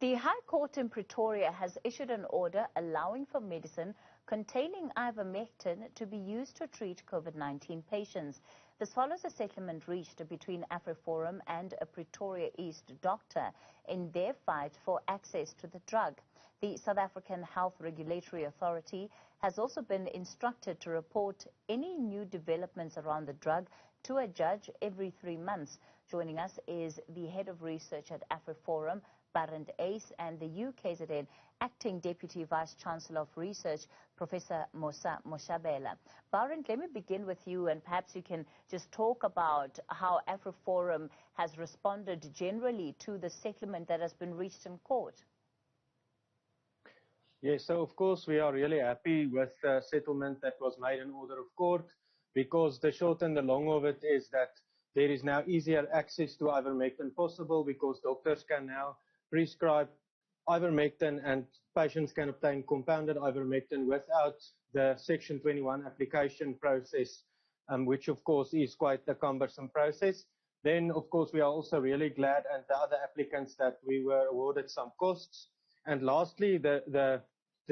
The High Court in Pretoria has issued an order allowing for medicine containing ivermectin to be used to treat COVID-19 patients. This follows a settlement reached between AfriForum and a Pretoria East doctor in their fight for access to the drug. The South African Health Regulatory Authority has also been instructed to report any new developments around the drug to a judge every 3 months. Joining us is the head of research at AfriForum, Pretoria East, and the UKZN Acting Deputy Vice Chancellor of Research, Professor Moshabela. Barend, let me begin with you, and perhaps you can just talk about how AfriForum has responded generally to the settlement that has been reached in court. Yes, so of course we are really happy with the settlement that was made in order of court, because the short and the long of it is that there is now easier access to ivermectin possible, because doctors can now prescribe ivermectin and patients can obtain compounded ivermectin without the Section 21 application process, which of course is quite a cumbersome process. Then of course we are also really glad, and the other applicants, that we were awarded some costs. And lastly, the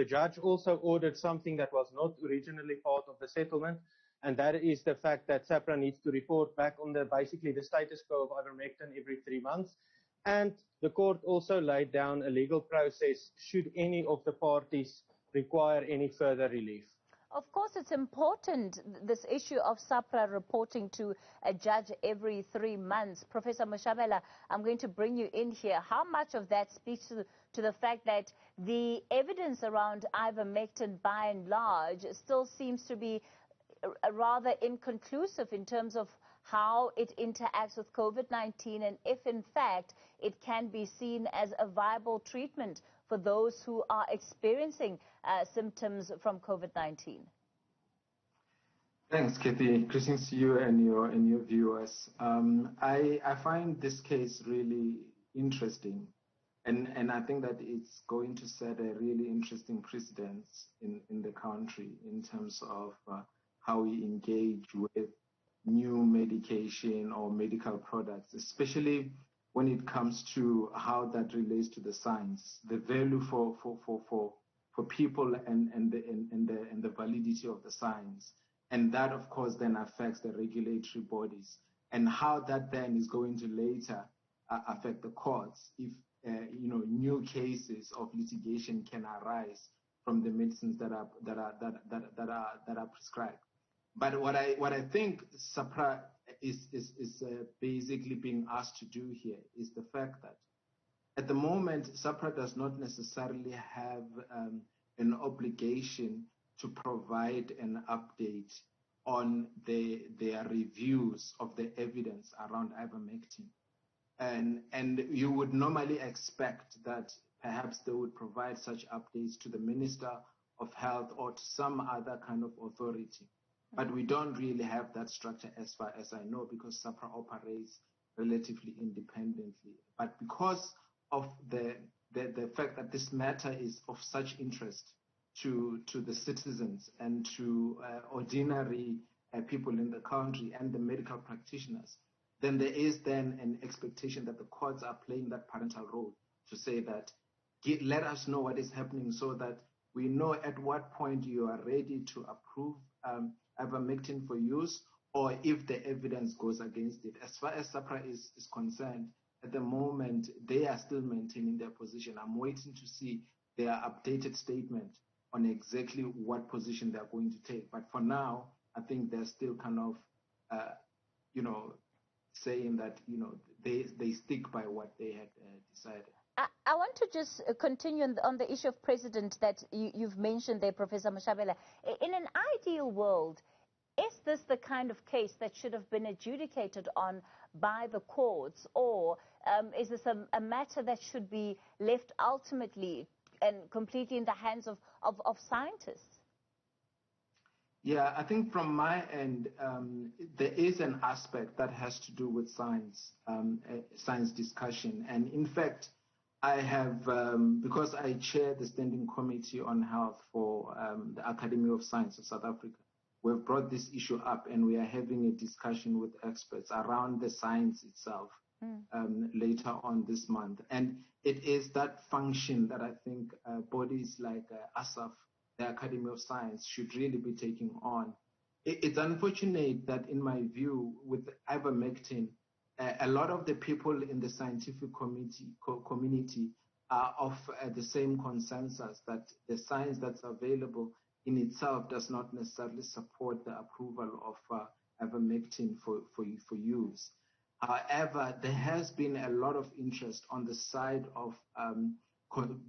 judge also ordered something that was not originally part of the settlement, and that is the fact that SAHPRA needs to report back on basically the status quo of ivermectin every 3 months. And the court also laid down a legal process should any of the parties require any further relief. Of course, it's important, this issue of SAHPRA reporting to a judge every 3 months. Professor Moshabela, I'm going to bring you in here. How much of that speaks to the fact that the evidence around ivermectin, by and large, still seems to be rather inconclusive in terms of how it interacts with COVID-19, and if in fact it can be seen as a viable treatment for those who are experiencing symptoms from COVID-19? Thanks, Kathy. Greetings to you and your viewers. I find this case really interesting, and I think that it's going to set a really interesting precedence in the country in terms of how we engage with new medication or medical products, especially when it comes to how that relates to the science, the value for people and the validity of the science. And that, of course, then affects the regulatory bodies, and how that then is going to later affect the courts if new cases of litigation can arise from the medicines that are prescribed. But what I think SAHPRA is basically being asked to do here is the fact that at the moment SAHPRA does not necessarily have an obligation to provide an update on their reviews of the evidence around ivermectin. And you would normally expect that perhaps they would provide such updates to the Minister of Health or to some other kind of authority. But we don't really have that structure as far as I know, because SAHPRA operates relatively independently. But because of the fact that this matter is of such interest to the citizens and to ordinary people in the country and the medical practitioners, then there is then an expectation that the courts are playing that parental role to say that let us know what is happening so that we know at what point you are ready to approve ivermectin for use, or if the evidence goes against it. As far as SAHPRA is concerned, at the moment, they are still maintaining their position. I'm waiting to see their updated statement on exactly what position they're going to take. But for now, I think they're still kind of, saying that, they stick by what they had decided. I want to just continue on the issue of precedent that you've mentioned there, Professor Moshabela. In an ideal world, is this the kind of case that should have been adjudicated on by the courts, or is this a matter that should be left ultimately and completely in the hands of scientists? Yeah, I think from my end, there is an aspect that has to do with science, science discussion. And in fact, I have, because I chair the Standing Committee on Health for the Academy of Science of South Africa, we've brought this issue up and we are having a discussion with experts around the science itself. later on this month. And it is that function that I think bodies like ASAF, the Academy of Science, should really be taking on. It's unfortunate that, in my view, with ivermectin, a lot of the people in the scientific community are of the same consensus that the science that's available in itself does not necessarily support the approval of ivermectin for use. However, there has been a lot of interest on the side of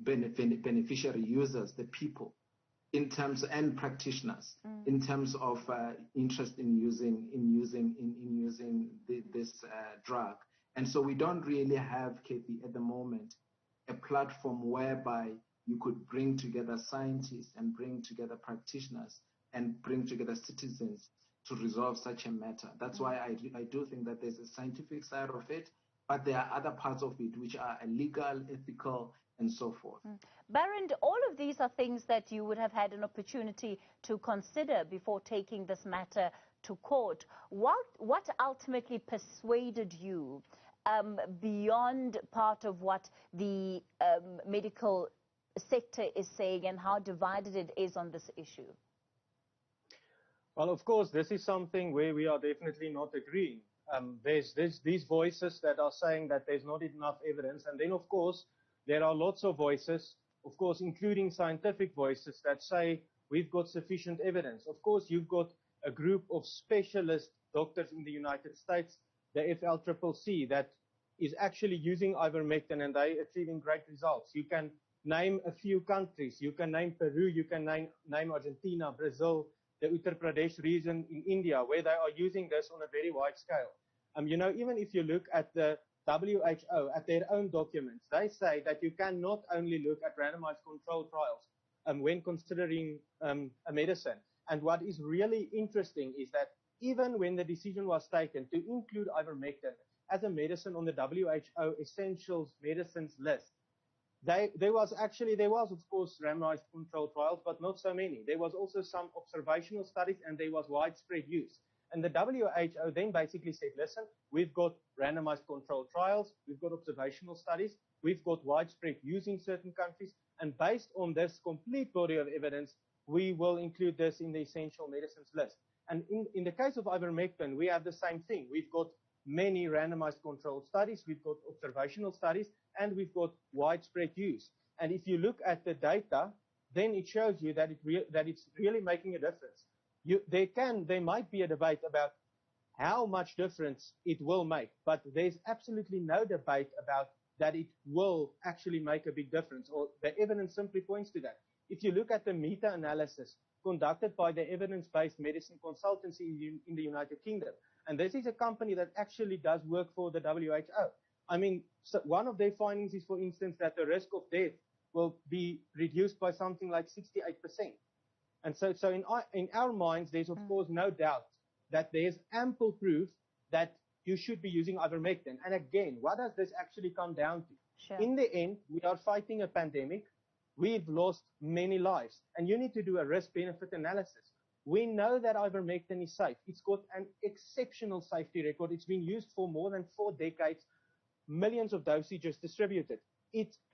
beneficiary users, the people, in terms, and practitioners, in terms of interest in using this drug. And so we don't really have, Kathy, at the moment, a platform whereby you could bring together scientists and bring together practitioners and bring together citizens to resolve such a matter. That's why I do think that there's a scientific side of it, but there are other parts of it which are legal, ethical, and so forth. Baron, all of these are things that you would have had an opportunity to consider before taking this matter to court. What ultimately persuaded you beyond part of what the medical sector is saying and how divided it is on this issue? Well, of course, this is something where we are definitely not agreeing. There's these voices that are saying that there's not enough evidence. And then, of course, there are lots of voices, of course, including scientific voices that say we've got sufficient evidence. Of course, you've got a group of specialist doctors in the United States, the FLCCC, that is actually using ivermectin, and they're achieving great results. You can name a few countries. You can name Peru, you can name Argentina, Brazil, the Uttar Pradesh region in India, where they are using this on a very wide scale. You know, even if you look at the WHO, at their own documents, they say that you can not only look at randomized controlled trials when considering a medicine. And what is really interesting is that even when the decision was taken to include ivermectin as a medicine on the WHO essentials medicines list, there was, of course, randomized controlled trials, but not so many. There was also some observational studies, and there was widespread use. And the WHO then basically said, listen, we've got randomized controlled trials, we've got observational studies, we've got widespread use in certain countries, and based on this complete body of evidence, we will include this in the essential medicines list. And in the case of ivermectin, we have the same thing. We've got many randomized controlled studies, we've got observational studies, and we've got widespread use. And if you look at the data, then it shows you that it's really making a difference. There might be a debate about how much difference it will make, but there's absolutely no debate about that it will actually make a big difference, or the evidence simply points to that. If you look at the meta-analysis conducted by the Evidence-Based Medicine Consultancy in the United Kingdom, and this is a company that actually does work for the WHO. I mean, so one of their findings is, for instance, that the risk of death will be reduced by something like 68%. And so in our minds, there's of course no doubt that there's ample proof that you should be using ivermectin. And again, what does this actually come down to? Sure. In the end, we are fighting a pandemic. We've lost many lives, and you need to do a risk-benefit analysis. We know that ivermectin is safe. It's got an exceptional safety record. It's been used for more than 4 decades, millions of dosages distributed.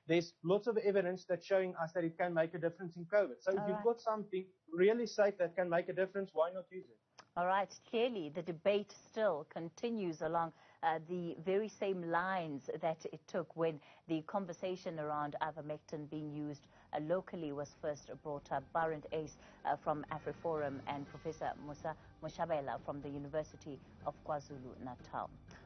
There's lots of evidence that's showing us that it can make a difference in COVID. So if you've got something really safe that can make a difference, why not use it? All right. Clearly, the debate still continues along the very same lines that it took when the conversation around ivermectin being used locally was first brought up. Baron Ace from AfriForum and Professor Musa Mushabela from the University of KwaZulu-Natal.